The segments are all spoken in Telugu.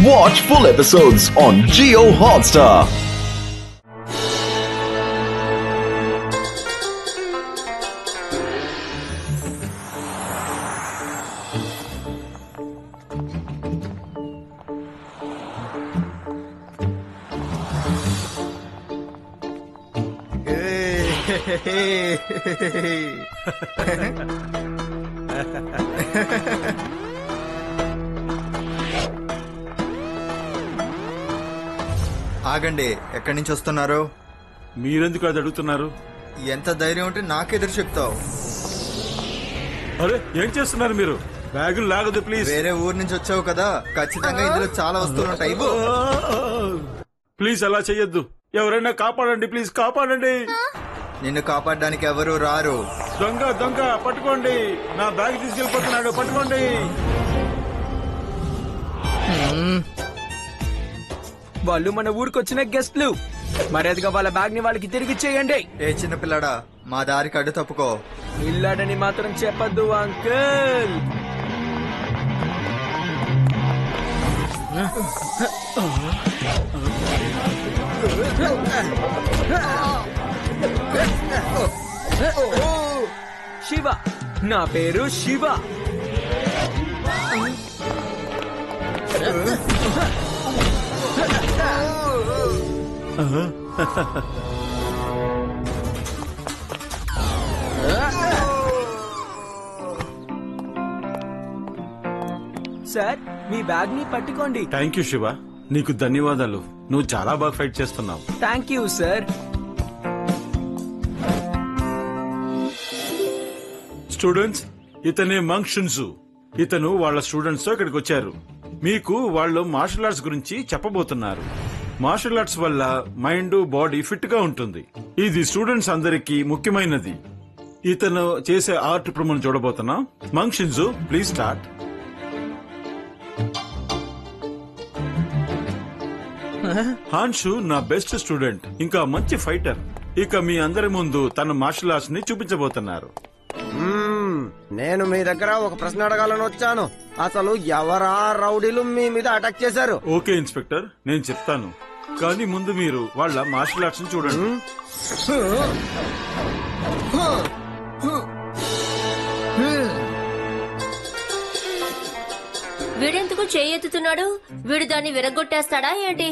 Watch full episodes on Jio Hotstar. ఆగండి, ఎక్కడి నుంచి వస్తున్నారు? మీరెందుకు అది అడుగుతున్నారు? ఎంత ధైర్యం ఉంటే నాకెదురు చెప్తావు? అరే ఏం చేస్తున్నారు మీరు? బ్యాగులు లాగదు ప్లీజ్. వేరే ఊరు నుంచి వచ్చావు కదా, ఖచ్చితంగా ఇందులో చాలా వస్తువులు ఉంటాయి. ప్లీజ్ అలా చెయ్యొద్దు. ఎవరైనా కాపాడండి, ప్లీజ్ కాపాడండి. నిన్ను కాపాడడానికి ఎవరు రారు. దొంగ దొంగ పట్టుకోండి, నా బ్యాగ్ తీసుకెళ్ళిపోతున్నాడు, పట్టుకోండి. వాళ్ళు మన ఊరికొచ్చిన గెస్ట్లు, మర్యాదగా వాళ్ళ బ్యాగ్ ని వాళ్ళకి తిరిగి చేయండి. ఏ చిన్న పిల్లడా, మా దారికి అడ్డు తప్పుకో. ఇల్లాడని మాత్రం చెప్పద్దు అంకుల్. శివ, నా పేరు శివ. సార్, మీ బ్యాగ్ ని పట్టుకోండి. థ్యాంక్ యూ శివ, నీకు ధన్యవాదాలు. నువ్వు చాలా బాగా ఫైట్ చేస్తున్నావు. Thank you sir. స్టూడెంట్స్, ఇతనే మంగ్ షున్జు. ఇతను వాళ్ళ స్టూడెంట్స్ తో ఇక్కడికి వచ్చారు. మీకు వాళ్ళు మార్షల్ ఆర్ట్స్ గురించి చెప్పబోతున్నారు. మార్షల్ ఆర్ట్స్ వల్ల మైండ్ బాడీ ఫిట్ గా ఉంటుంది. ఇది స్టూడెంట్స్ అందరికీ ముఖ్యమైనది. ఇతను చేసే ఆర్ట్ ఇప్పుడు మనం చూడబోతున్నాం. మంగ్ షున్జు, ప్లీజ్ స్టార్ట్. హాన్షు నా బెస్ట్ స్టూడెంట్, ఇంకా మంచి ఫైటర్. ఇక మీ అందరి ముందు తన మార్షల్ ఆర్ట్స్ ని చూపించబోతున్నారు. నేను మీ దగ్గర ఒక ప్రశ్న అడగాలని వచ్చాను. అసలు ఎవరా రౌడీలు మీ మీద అటాక్ చేశారు? ఓకే ఇన్స్పెక్టర్, నేను చెప్తాను. కానీ ముందు మీరు వాళ్ళ మార్షల్ ఆర్ట్స్ ని చూడండి. వీడెందుకు చేయెత్తుతున్నాడు? వీడు దాన్ని విరగొట్టేస్తాడా ఏంటి?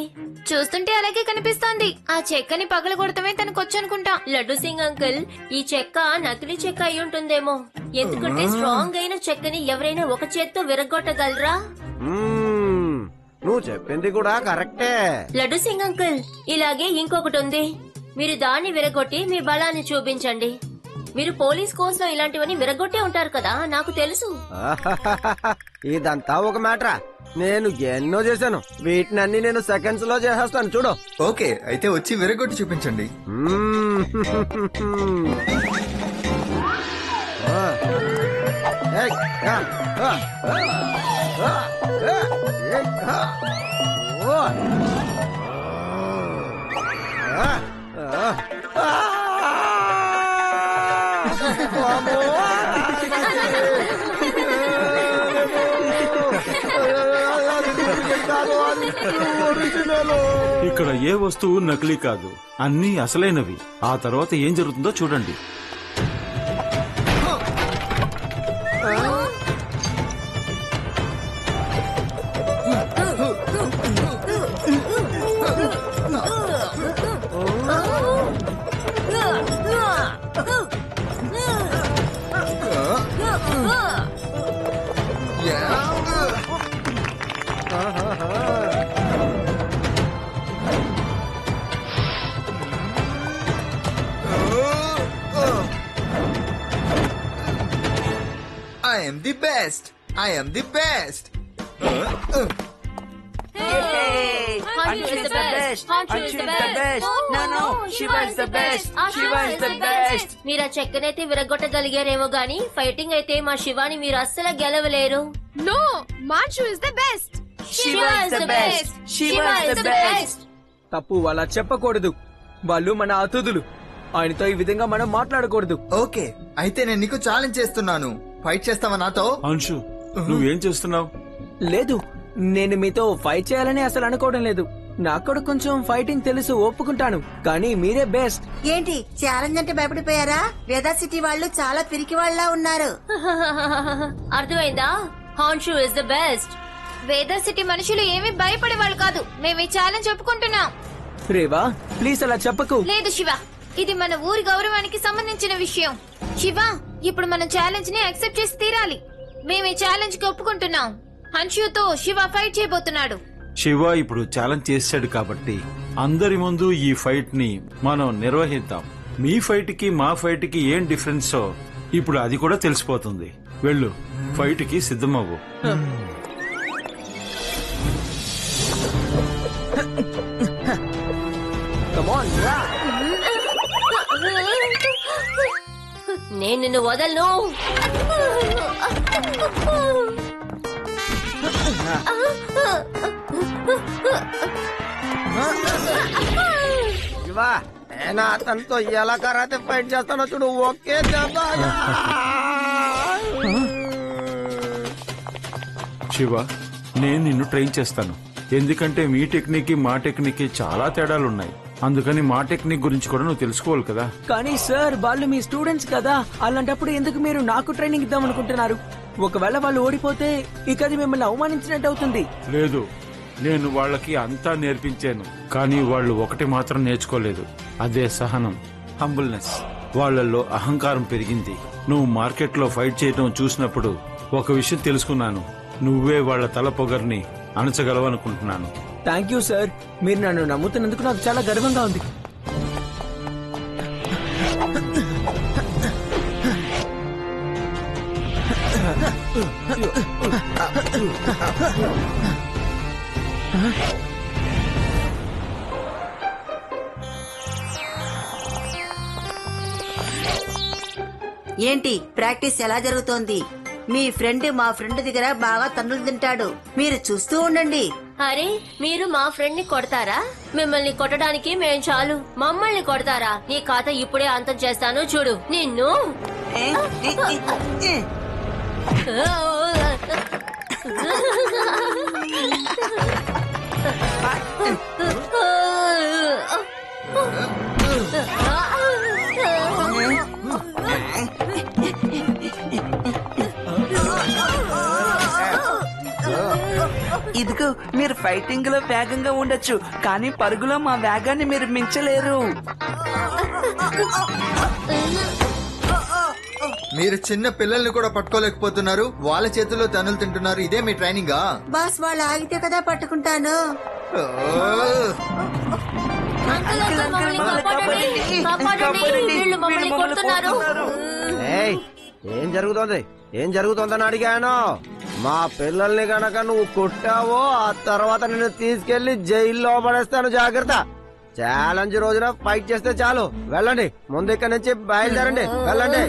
చూస్తుంటే అలాగే కనిపిస్తోంది. ఆ చెక్కని పగలగొడతమే తనకొచ్చనుకుంటా. లడ్డు సింగ్ అంకుల్, ఈ చెక్క నకిలీ చెక్క అయి ఉంటుందేమో. ఎందుకంటే స్ట్రాంగ్ అయిన చెక్కని ఎవరైనా ఒక చేత్తో విరగొట్టగలరా? నువ్వు చెప్పింది కూడా కరెక్టే. లడ్డు సింగ్ అంకుల్, ఇలాగే ఇంకొకటి ఉంది. మీరు దాన్ని విరగొట్టి మీ బలాన్ని చూపించండి. మీరు పోలీస్ కోర్స్ లో ఇలాంటివన్నీ విరగొట్టే ఉంటారు కదా, నాకు తెలుసు. ఇదంతా ఒక మ్యాటరా? నేను ఎన్నో చేశాను. వీటినన్ని నేను సెకండ్స్ లో చేసేస్తాను, చూడు. ఓకే, అయితే వచ్చి విరగొట్టి చూపించండి. ఇక్కడ ఏ వస్తువు నకిలీ కాదు, అన్నీ అసలైనవి. ఆ తర్వాత ఏం జరుగుతుందో చూడండి. I am the best. I am the best. Hanshu is the best. Hanshu is the best. No, Shiva is the best. Shiva is the best. మీరు ఆ చెక్కనైతే విరగొట్టగలిగారేమో గానీ ఫైటింగ్ అయితే మా శివాని మీరు అస్సలు గెలవలేరు. No, Manshu is the best. Shiva is the best. Shiva is the best. తప్పు అలా చెప్పకూడదు. వాళ్ళు మన అతిథులు. ఆయనతో ఈ విధంగా మనం మాట్లాడకూడదు. ఓకే, అయితే నేను నీకు ఛాలెంజ్ చేస్తున్నాను. ఫైట్ చేస్తావా నాతో? అంశు, నువ్వేం చేస్తున్నావు? లేదు, నేను మీతో ఫైట్ చేయాలని అసలు అనుకోవడం లేదు. నాకు కూడా కొంచెం ఫైటింగ్ తెలుసు, ఒప్పుకుంటాను. కానీ మీరే బెస్ట్. ఏంటి ఛాలెంజ్ అంటే భయపడిపోయారా? వేదా సిటీ వాళ్ళు చాలా పిరికి వాళ్ళ ఉన్నారు. అర్థమైందా? Hanshu is the best. Veda city మనుషులు ఏమీ భయపడే వాళ్ళు కాదు. మేము ఈ ఛాలెంజ్ ఒప్పుకుంటున్నాం. రేవా ప్లీజ్ అలా చెప్పకు. లేదు శివ, ఇది మన ఊరి గౌరవానికి సంబంధించిన విషయం. శివ, ఇప్పుడు మనం ఛాలెంజ్ ని యాక్సెప్ట్ చేసి తీరాలి. మేము ఈ ఛాలెంజ్ కి ఒప్పుకుంటున్నాం. హన్షుతో శివ ఫైట్ చేయబోతున్నాడు. శివ ఇప్పుడు ఛాలెంజ్ చేశాడు కాబట్టి అందరి ముందు ఈ ఫైట్ ని మనం నిర్వహిద్దాం. మీ ఫైట్ కి మా ఫైట్ కి ఏం డిఫరెన్సో ఇప్పుడు అది కూడా తెలిసిపోతుంది. వెళ్ళు, ఫైట్ కి సిద్ధమవ్వు. నేను నిన్ను వదలను. శివా, నేను అతనితో ఎలా కరాతే ఫైట్ చేస్తానో చూడు. ఓకే శివ, నేను నిన్ను ట్రైన్ చేస్తాను. ఎందుకంటే మీ టెక్నిక్ మా టెక్నిక్ చాలా తేడాలున్నాయి. అందుకని మా టెక్నిక్ గురించి కూడా నువ్వు తెలుసుకోవాలి కదా. కానీ సార్, వాళ్ళు మీ స్టూడెంట్స్ కదా. అలాంటప్పుడు ఎందుకు మీరు నాకు ట్రైనింగ్ ఇద్దాం అనుకుంటున్నారు? ఒకవేళ వాళ్ళు ఓడిపోతే ఇక అది మిమ్మల్ని అవమానించినట్టు అవుతుంది. లేదు, నేను వాళ్ళకి అంతా నేర్పించాను. కానీ వాళ్ళు ఒకటి మాత్రం నేర్చుకోలేదు. అదే సహనం, హంబుల్నెస్. వాళ్ళల్లో అహంకారం పెరిగింది. నువ్వు మార్కెట్లో ఫైట్ చేయడం చూసినప్పుడు ఒక విషయం తెలుసుకున్నాను. నువ్వే వాళ్ళ తల పొగర్ని అణచగలవనుకుంటున్నాను. Thank you sir. మీరు నన్ను నమ్ముతున్నందుకు నాకు చాలా గర్వంగా ఉంది. ఏంటి ప్రాక్టీస్ ఎలా జరుగుతోంది? మీ ఫ్రెండ్ మా ఫ్రెండ్ దగ్గర బాగా తన్నులు తింటాడు. మీరు చూస్తూ ఉండండి. అరే, మీరు మా ఫ్రెండ్ ని కొడతారా? మిమ్మల్ని కొట్టడానికి మేం చాలు, మమ్మల్ని కొడతారా? నీ ఖాతా ఇప్పుడే అంతం చేస్తాను చూడు. నిన్ను ఇదిగో, మీరు ఫైటింగ్ లో వేగంగా ఉండొచ్చు, కానీ పరుగులో మా వేగాన్ని మీరు మించలేరు. మీరు చిన్న పిల్లల్ని కూడా పట్టుకోలేకపోతున్నారు. వాళ్ళ చేతుల్లో తన్నులు తింటున్నారు. ఇదే మీ ట్రైనింగా? బాస్ వాళ్ళు ఆగితే కదా పట్టుకుంటాను. ఏం జరుగుతోంది? ఏం జరుగుతోందని అడిగాను. మా పిల్లల్ని గనక నువ్వు కొట్టావో ఆ తర్వాత నిన్ను తీసుకెళ్లి జైల్లో పడేస్తాను. జాగ్రత్త. ఛాలెంజ్ రోజున ఫైట్ చేస్తే చాలు. వెళ్ళండి, ముందు ఇక్కడి నుంచి బయలుదేరండి. వెళ్ళండి.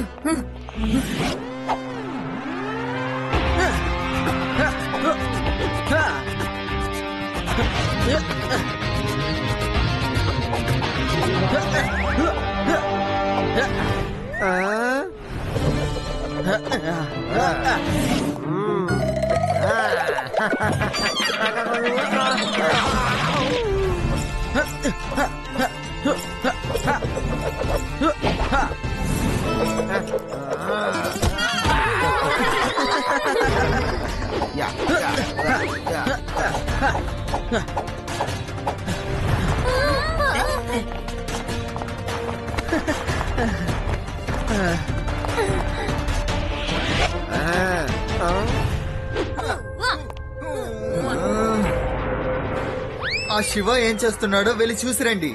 ఆ శివ ఏం చేస్తున్నాడో వెళ్ళి చూసిరండి.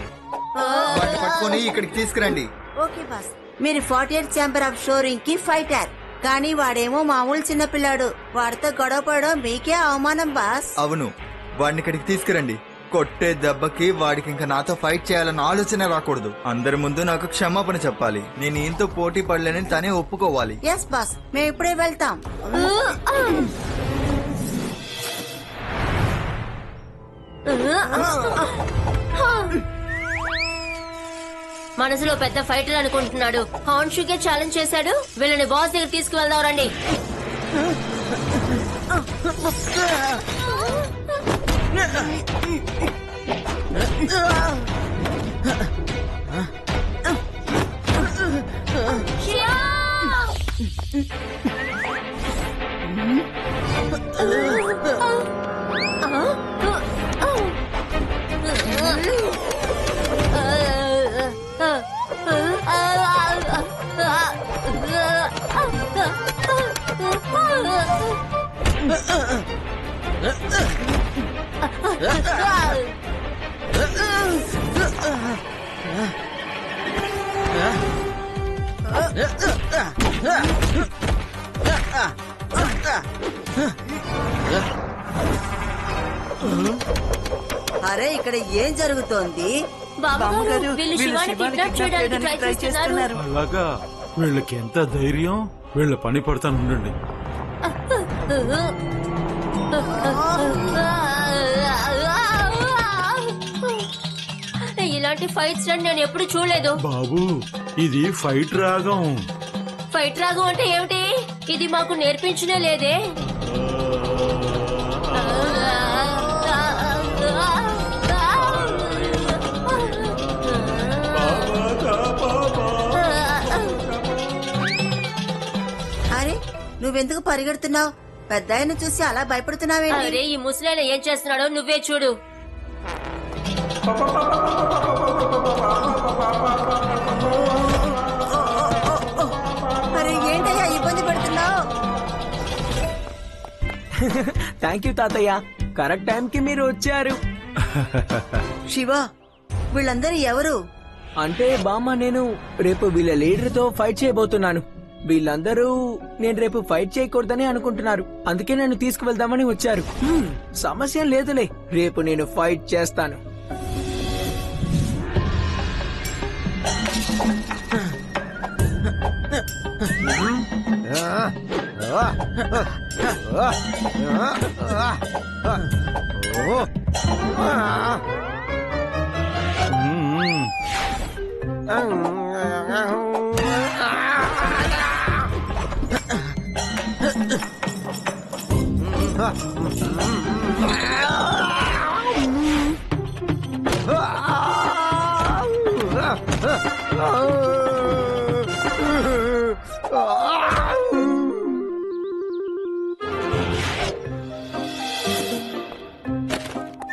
వాటిని పట్టుకొని ఇక్కడికి తీసుకురండి. Okay boss. మీరు 48 ఛాంబర్ ఆఫ్ షోరింగ్ కి ఫైటర్, కానీ వాడేమో మామూలు చిన్నపిల్లాడు. వాడితో గొడవ పడడం మీకే అవమానం బాస్. అవును, వాడిని ఇక్కడికి తీసుకురండి. కొట్టే దెబ్బకి వాడికి ఇంకా నాతో ఫైట్ చేయాలన్న ఆలోచన రాకూడదు. అందరి ముందు నాకు క్షమాపణ చెప్పాలి. నేను ఈయనతో పోటీ పడలేనని తనే ఒప్పుకోవాలి. ఎస్ బాస్, మేము ఇప్పుడే వెళ్తాం. మనసులో పెద్ద ఫైటర్ అనుకుంటున్నాడు. హాన్షుకే ఛాలెంజ్ చేశాడు. వీళ్ళని బాస్ దగ్గర తీసుకువెళ్దాం రండి. అరే ఇక్కడ ఏం జరుగుతోంది? బామ్మగారు వీళ్ళు శివాని కిడ్నాప్ చేయడానికి ట్రై చేస్తున్నారు. అలాగా? వీళ్ళకి ఎంత ధైర్యం! వీళ్ళ పని పడతాను ఉండండి. ఇలాంటి ఫైట్స్ నేను ఎప్పుడు చూడలేదు. బాబు ఇది ఫైట్ రాగం. ఫైట్ రాగం అంటే ఏమిటి? ఇది మాకు నేర్పించనే లేదే. అరే నువ్వెందుకు పరిగెడుతున్నావు? పెద్ద ఆయన చూసి అలా భయపడుతున్నావేంటి? అరే ఈ ముసలాయన ఏం చేస్తున్నాడో నువ్వే చూడు. అరే ఏంటయ్యా ఇబ్బంది పెడుతున్నావు? థ్యాంక్ యూ తాతయ్య, కరెక్ట్ టైం కి మీరు వచ్చారు. శివ వీళ్ళందరూ ఎవరు? అంటే బామ్మ, నేను రేపు వీళ్ళ లీడర్ తో ఫైట్ చేయబోతున్నాను. వీళ్ళందరూ నేను రేపు ఫైట్ చేయకూడదని అనుకుంటున్నారు, అందుకే నన్ను తీసుకువెళ్దామని వచ్చారు. సమస్య లేదులే, రేపు నేను ఫైట్ చేస్తాను.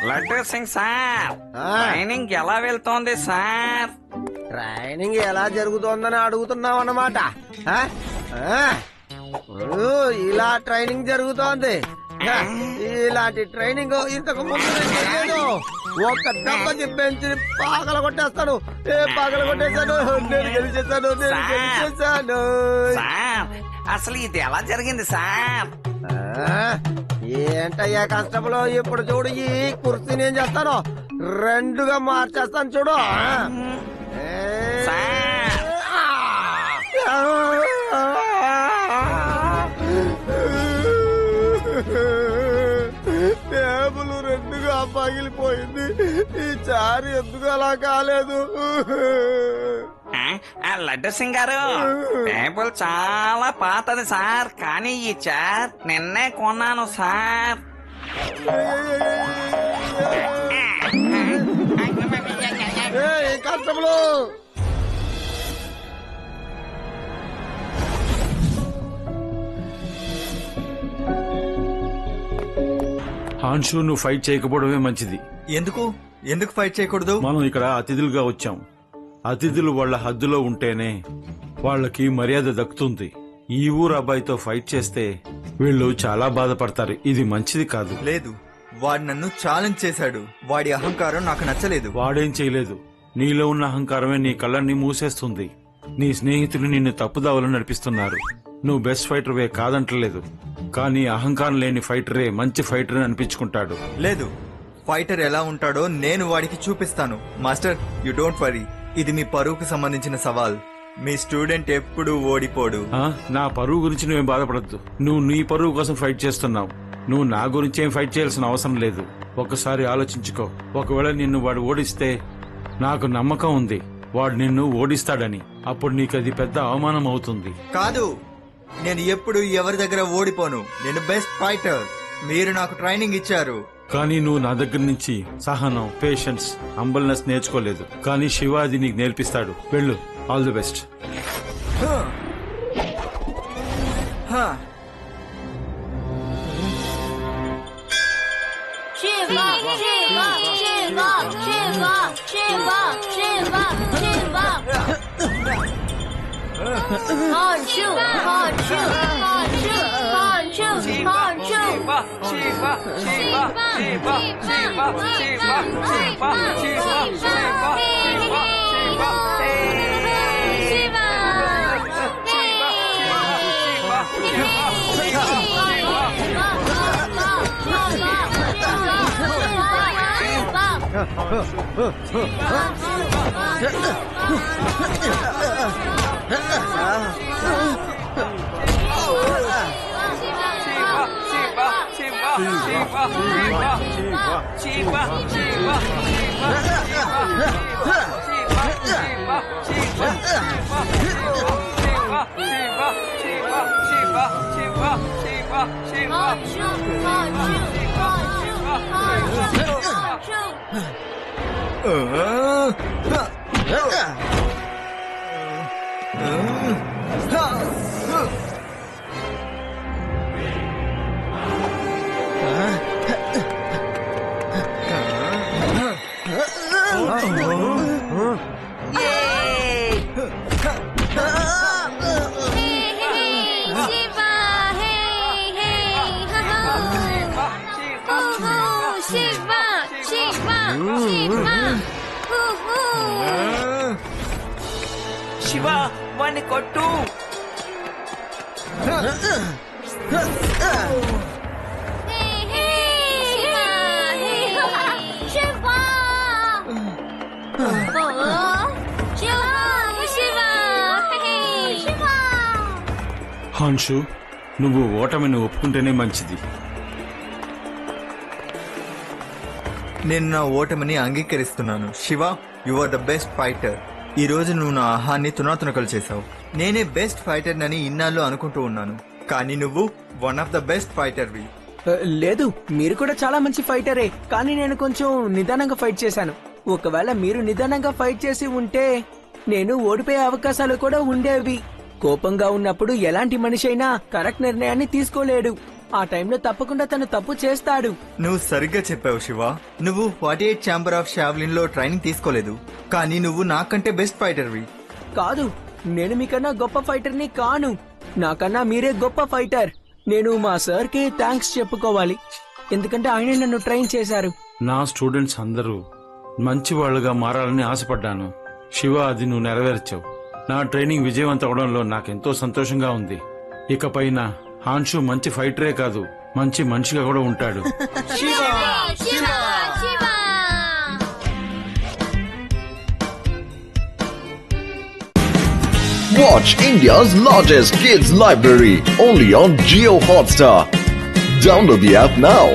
లడ్డూ సింగ్ సార్, ట్రైనింగ్ ఎలా వెళ్తోంది సార్? ట్రైనింగ్ ఎలా జరుగుతోందని అడుగుతున్నావు అన్నమాట. ఇలా ట్రైనింగ్ జరుగుతోంది. ఇలాంటి ట్రైనింగ్ ఇంతకు ముందు నేను చేయలేదు. ఒక్క దెబ్బకి బెంచ్ పాగల కొట్టేస్తాను. పాగల కొట్టేశాను. నేను గెలిచేశాను. సార్ అసలు ఇది ఎలా జరిగింది సార్? ఏంటయ్యా కష్టంలో ఇప్పుడు చూడు, ఈ కుర్చీ నేను చేస్తాను, రెండుగా మార్చేస్తాను చూడు. టేబుల్ రెండుగా పగిలిపోయింది. ఈ చారు ఎందుకు అలా కాలేదు? లడ్డు సింగ్ గారు, టేబుల్ చాలా పాతది సార్, కానీ ఈ చైర్ నిన్నే కొన్నాను సార్. కష్టంలో హాన్షు, నువ్వు ఫైట్ చేయకపోవడమే మంచిది. ఎందుకు ఫైట్ చేయకూడదు? మనం ఇక్కడ అతిథులుగా వచ్చాం. అతిథులు వాళ్ళ హద్దులో ఉంటేనే వాళ్ళకి మర్యాద దక్కుతుంది. ఈ ఊరు అబ్బాయితో ఫైట్ చేస్తే వీళ్ళు చాలా బాధపడతారు. ఇది మంచిది కాదు. లేదు, వాడు నన్ను ఛాలెంజ్ చేశాడు. వాడి అహంకారం నాకు నచ్చలేదు. వాడేం చేయలేదు. నీలో ఉన్న అహంకారమే నీ కళ్ళని మూసేస్తుంది. నీ స్నేహితులు నిన్ను తప్పుదావలు నడిపిస్తున్నారు. నువ్వు బెస్ట్ ఫైటర్వే కాదంటలేదు, కానీ అహంకారం లేని ఫైటరే మంచి ఫైటర్ అని అనిపించుకుంటాడు. లేదు, ఫైటర్ ఎలా ఉంటాడో నేను వాడికి చూపిస్తాను. మాస్టర్, యు డోంట్ వరీ, ఇది మీ పరువుకు సంబంధించిన సవాల్. మీ స్టూడెంట్ ఎప్పుడు ఓడిపోడు. నా పరువు గురించి నువ్వేం బాధపడద్దు. నువ్వు నీ పరువు కోసం ఫైట్ చేస్తున్నావు. నువ్వు నా గురించి ఏం ఫైట్ చేయాల్సిన అవసరం లేదు. ఒకసారి ఆలోచించుకో. ఒకవేళ నిన్ను వాడు ఓడిస్తే నాకు నమ్మకం ఉంది వాడు నిన్ను ఓడిస్తాడని. అప్పుడు నీకు అది పెద్ద అవమానం అవుతుంది. కాదు, నేను ఎప్పుడు ఎవరి దగ్గర ఓడిపోను. నేను బెస్ట్ ఫైటర్. మీరు నాకు ట్రైనింగ్ ఇచ్చారు. కానీ నువ్వు నా దగ్గర నుంచి సహనం, పేషెన్స్, హంబల్నెస్ నేర్చుకోలేదు. కానీ శివ అది నీకు నేర్పిస్తాడు. వెళ్ళు. All the best. Shiva, Shiva, Shiva, Shiva, Shiva, Shiva, Shiva. Hanshu, Hanshu, Hanshu, Hanshu, Hanshu. Shiva, Shiva, Shiva, Shiva, Shiva, Shiva, Shiva, Shiva, Shiva, Shiva, Shiva వాణ్ణి కొట్టు. హాన్షు, నువ్వు ఓటమిని ఒప్పుకుంటేనే మంచిది. నేను నా ఓటమిని అంగీకరిస్తున్నాను. Shiva, you are the best fighter. ఈ రోజు నువ్వు నా ఆహాన్ని తునాతునకలు చేశావు. నేనే బెస్ట్ ఫైటర్ అని ఇన్నాళ్ళు అనుకుంటూ ఉన్నాను, కానీ నువ్వు వన్ ఆఫ్ ద బెస్ట్ ఫైటర్వి. లేదు, మీరు కూడా చాలా మంచి ఫైటరే, కానీ నేను కొంచెం నిదానంగా ఫైట్ చేశాను. ఒకవేళ మీరు నిదానంగా ఫైట్ చేసి ఉంటే నేను ఓడిపోయే అవకాశాలు కూడా ఉండేవి. కోపంగా ఉన్నప్పుడు ఎలాంటి మనిషి అయినా కరెక్ట్ నిర్ణయాన్ని తీసుకోలేడు. ఆ టైంలో తప్పకుండా తను తప్పు చేస్తాడు. నువ్వు సరిగ్గా చెప్పావు శివ. నువ్వు 48 ఛాంబర్ ఆఫ్ షావ్లిన్ లో ట్రైనింగ్ తీసుకోలేదు, కానీ నువ్వు నాకంటే బెస్ట్ ఫైటర్వి. కాదు, నేను మీకన్నా గొప్ప ఫైటర్ని కాను. నాకన్నా మీరే గొప్ప ఫైటర్. నేను మా సార్ కి థ్యాంక్స్ చెప్పుకోవాలి, ఎందుకంటే ఆయన నన్ను ట్రైన్ చేశారు. నా స్టూడెంట్స్ అందరూ మంచి వాళ్ళుగా మారాలని ఆశపడ్డాను. శివ, అది నువ్వు నెరవేర్చావు. నా ట్రైనింగ్ విజయవంతం అవడంలో నాకెంతో సంతోషంగా ఉంది. ఇకపైన హాన్షు మంచి ఫైటరే కాదు, మంచి మనిషిగా కూడా ఉంటాడు. Watch India's largest kids library only on Jio Hotstar. Download the app now.